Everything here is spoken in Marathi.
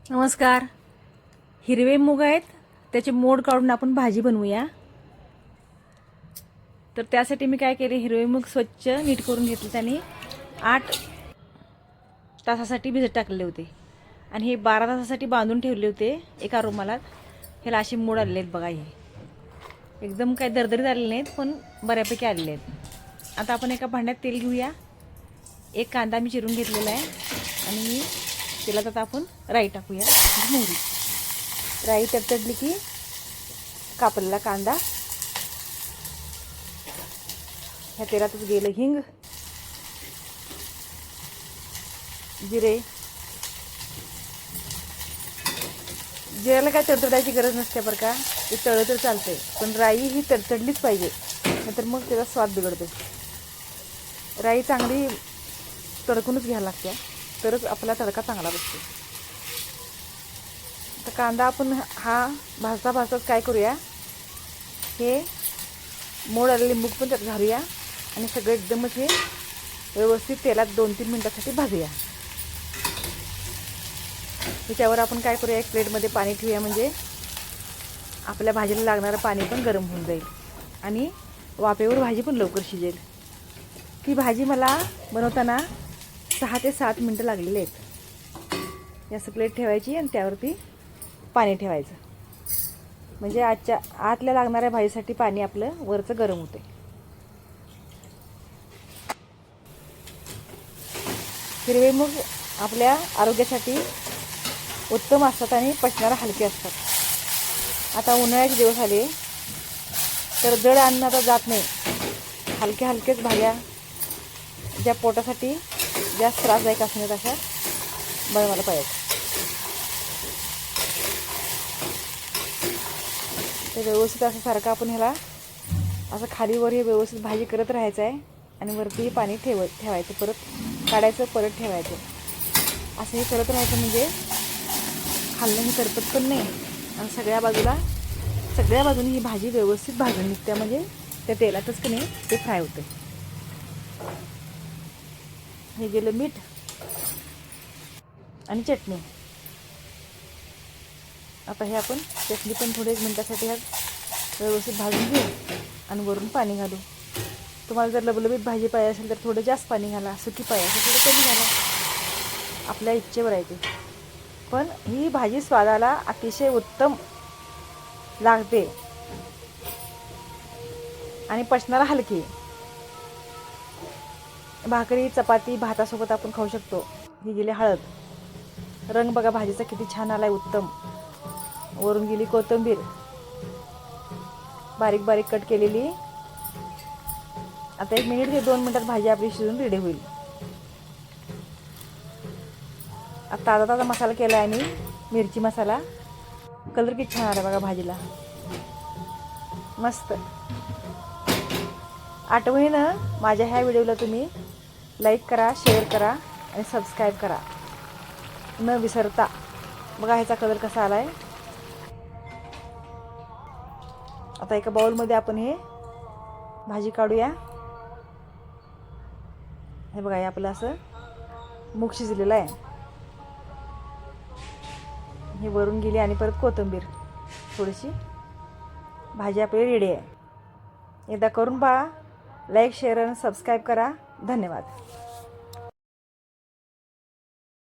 नमस्कार. हिरवे मूग आहेत, त्याचे मोड काढून आपण भाजी बनवूया. तर त्यासाठी मी काय केले, हिरवे मूग स्वच्छ नीट करून घेतले आणि 8 तासासाठी भिजत टाकलेले होते आणि हे 12 तासासाठी बांधून ठेवले होते एका रुमालात. ह्याला असे मोड आलेले आहेत बघा. हे एकदम काय दरदरीत आलेले नाहीत, पण बऱ्यापैकी आलेले आहेत. आता आपण एका भांड्यात तेल घेऊया. एक कांदा मी चिरून घेतलेला आहे आणि तेलात आता आपण राई टाकूया, मोहरी. राई तडतडली की कापलेला कांदा, ह्या तेलातच गेलं हिंग, जिरे. जिऱ्याला काय तडतडायची गरज नसते बरं का, ते तळलं तर चालतंय, पण राई ही तडतडलीच पाहिजे, नाहीतर मग त्याचा स्वाद बिघडतो. राई चांगली तडकूनच घ्यायला लागते, तरच आपला तडका चांगला बसतो. तर कांदा आपण हा भाजता भाजताच काय करूया, हे मोड आलेले मूग पण त्यात घालूया आणि सगळं एकदमच हे व्यवस्थित तेलात 2-3 मिनटासाठी भाजूया. त्याच्यावर आपण काय करूया, एक प्लेटमध्ये पाणी ठेवूया, म्हणजे आपल्या भाजीला लागणारं पाणी पण गरम होऊन जाईल आणि वाफेवर भाजी पण लवकर शिजेल. ती भाजी मला बनवताना 6 ते 7 मिनटं लागलेली आहेत. असं प्लेट ठेवायची आणि त्यावरती पाणी ठेवायचं, म्हणजे आतल्या लागणाऱ्या भाजीसाठी पाणी आपलं वरचं गरम होते. हिरवे मूग आपल्या आरोग्यासाठी उत्तम असतात आणि पचनाला हलके असतात. आता उन्हाळ्याचे दिवस आले तर जड अन्न आता जात नाही. हलक्याच भाज्या ज्या पोटासाठी जास्त त्रासदायक असणार अशा बनवायला पाहिजे. ते व्यवस्थित असं सारखं आपण ह्याला असं खालीवर हे व्यवस्थित भाजी करत राहायचं आहे आणि वरती हे पाणी ठेवायचं, परत काढायचं, परत ठेवायचं. असं हे करत राहायचं, म्हणजे खाल्लं ही करपत पण नाही आणि सगळ्या बाजूनी ही भाजी व्यवस्थित भाजून निघते, म्हणजे त्या तेलातच की नाही ते फ्राय होते. हे गेलं मीठ आणि चटणी. आता हे आपण चटणी पण थोडे 1 मिनटासाठी ह्यात व्यवस्थित भाजून घेऊ आणि वरून पाणी घालू. तुम्हाला जर लबलबीत भाजी पाहिजे असेल तर थोडं जास्त पाणी घाला, सुकी पाहिजे असेल थोडं कमी घाला, आपल्या इच्छेवर आहे ते. पण ही भाजी स्वादाला अतिशय उत्तम लागते आणि पचनाला हलकी. भाकरी, चपाती, भातासोबत आपण खाऊ शकतो. ही गेली हळद. रंग बघा भाजीचा किती छान आलाय, उत्तम. वरून गेली कोथिंबीर बारीक बारीक कट केलेली. आता 1 मिनिट ते 2 मिनिटात भाजी आपली शिजून रेडी होईल. आता ताजा मसाला केला आहे मी, मिरची मसाला. कलर किती छान आला बघा भाजीला, मस्त. आठवणीनं माझ्या ह्या व्हिडिओला तुम्ही लाईक करा, शेअर करा आणि सबस्क्राईब करा न विसरता. बघा ह्याचा कलर कसा आला आहे. आता एका बाउलमध्ये आपण हे भाजी काढूया. हे बघा, हे आपलं असं मूग शिजलेलं आहे. हे वरून गेली आणि परत कोथिंबीर थोडीशी. भाजी आपली रेडी आहे. एकदा करून पहा. लाईक, शेअर आणि सबस्क्राईब करा. धन्यवाद.